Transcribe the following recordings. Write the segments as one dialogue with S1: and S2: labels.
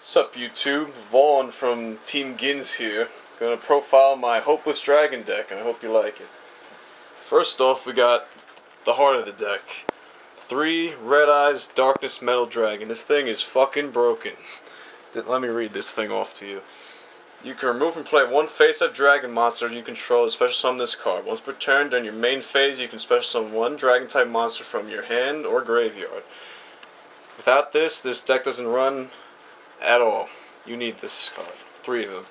S1: Sup YouTube, Vaughn from Team Gins here. Gonna profile my Hopeless Dragon deck and I hope you like it. First off, we got the heart of the deck. 3 Red Eyes Darkness Metal Dragon. This thing is fucking broken. Let me read this thing off to you. You can remove and play one face-up dragon monster you control to special summon this card. Once per turn during your main phase, you can special summon one dragon-type monster from your hand or graveyard. Without this deck doesn't run at all. You need this card. 3 of them.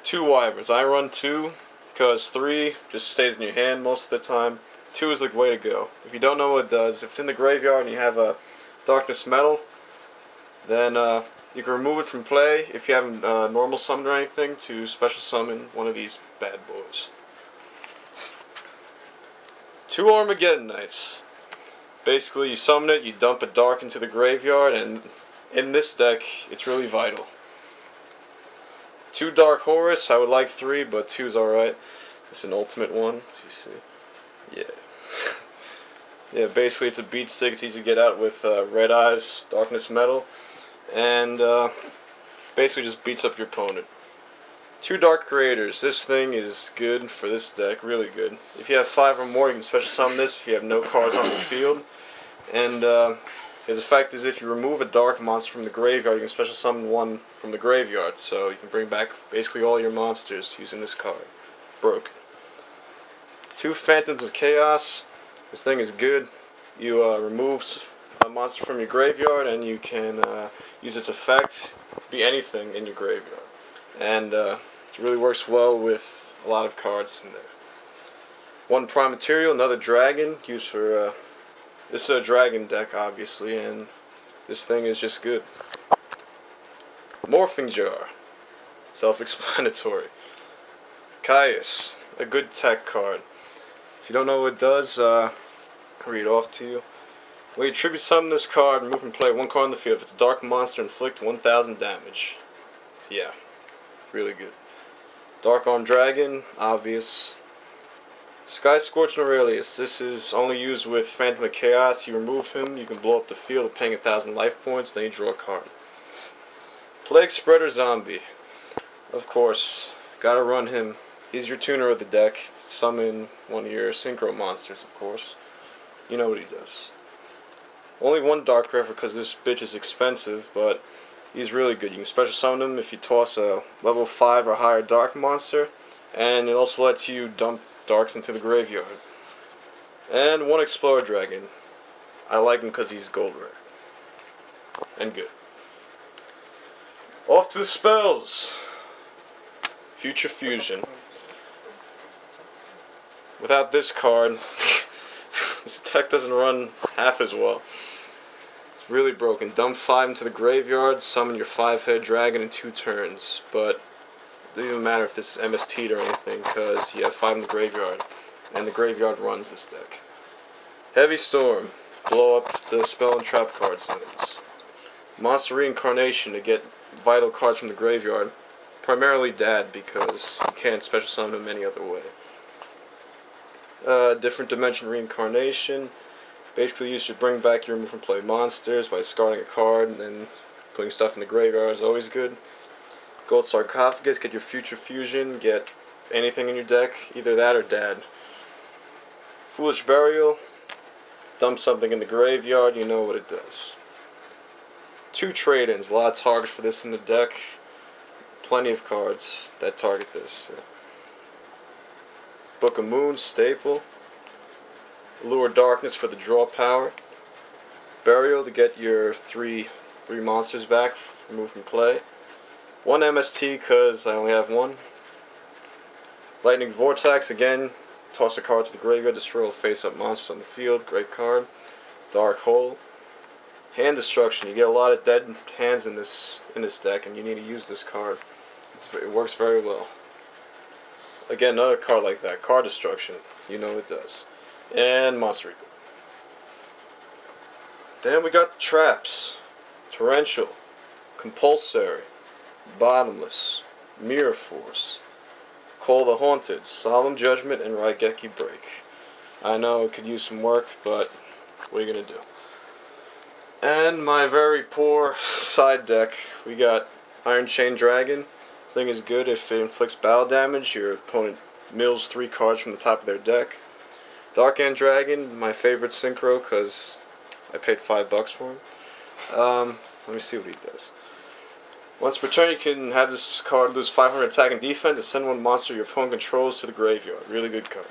S1: 2 Wyverns. I run 2 because 3 just stays in your hand most of the time. 2 is the way to go. If you don't know what it does, if it's in the graveyard and you have a Darkness Metal, then you can remove it from play if you haven't normal summoned or anything to special summon one of these bad boys. 2 Armageddon Knights. Basically, you summon it, you dump a dark into the graveyard, and in this deck, it's really vital. 2 Dark Horus. I would like 3, but 2 is alright. It's an ultimate one, as you see. Yeah. Yeah, basically it's a beat stick. It's easy to get out with Red Eyes, Darkness Metal, and basically just beats up your opponent. 2 Dark Creators. This thing is good for this deck, really good. If you have 5 or more, you can special summon this if you have no cards on the field. And his effect is if you remove a dark monster from the graveyard, you can special summon one from the graveyard. So you can bring back basically all your monsters using this card. Broken. 2 Phantoms of Chaos. This thing is good. You remove a monster from your graveyard and you can use its effect, be anything in your graveyard. And it really works well with a lot of cards in there. 1 Prime Material, another dragon, used for, this is a dragon deck obviously, and this thing is just good. Morphing Jar, self-explanatory. Caius, a good tech card. If you don't know what it does, I'll read it off to you. When you tribute summon this card, remove and play 1 card on the field. If it's a dark monster, inflict 1000 damage. So yeah, really good. Dark Arm Dragon, obvious. Sky Scorch Aurelius. This is only used with Phantom of Chaos. You remove him, you can blow up the field paying 1000 life points, then you draw a card. Plague Spreader Zombie. Of course, gotta run him. He's your tuner of the deck. Summon one of your synchro monsters, of course. You know what he does. Only 1 Dark Craft because this bitch is expensive, but he's really good. You can special summon him if you toss a level 5 or higher dark monster, and it also lets you dump darks into the graveyard. And 1 Explorer Dragon. I like him because he's gold rare. And good. Off to the spells! Future Fusion. Without this card, this deck doesn't run half as well. It's really broken. Dump 5 into the graveyard, summon your 5-head dragon in 2 turns. But it doesn't even matter if this is MST'd or anything, because you have 5 in the graveyard, and the graveyard runs this deck. Heavy Storm. Blow up the spell and trap cards zones. Monster Reincarnation to get vital cards from the graveyard. Primarily Dad, because you can't special summon him any other way. Different Dimension Reincarnation. Basically, you should bring back your remove and play monsters by discarding a card and then putting stuff in the graveyard is always good. Gold Sarcophagus, get your Future Fusion, get anything in your deck, either that or Dad. Foolish Burial, dump something in the graveyard, you know what it does. 2 Trade-ins, a lot of targets for this in the deck. Plenty of cards that target this. Yeah. Book of Moon, staple. Lure Darkness for the draw power. Burial to get your 3 monsters back, remove from play. 1 MST because I only have 1. Lightning Vortex, again, toss a card to the graveyard, destroy all face-up monsters on the field, great card. Dark Hole. Hand Destruction, you get a lot of dead hands in this deck and you need to use this card. It works very well. Again, another card like that, Card Destruction, you know it does. And Monster Eagle. Then we got the traps. Torrential, Compulsory, Bottomless, Mirror Force, Call the Haunted, Solemn Judgment, and Raigeki Break. I know it could use some work, but what are you going to do? And my very poor side deck, we got Iron Chain Dragon. This thing is good if it inflicts battle damage. Your opponent mills 3 cards from the top of their deck. Dark End Dragon, my favorite synchro because I paid $5 for him. Let me see what he does. Once per turn, you can have this card lose 500 attack and defense and send one monster your opponent controls to the graveyard. Really good card.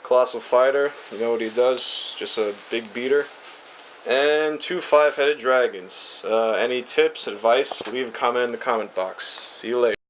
S1: Colossal Fighter, you know what he does, just a big beater. And 2 5-headed dragons. Any tips, advice, leave a comment in the comment box. See you later.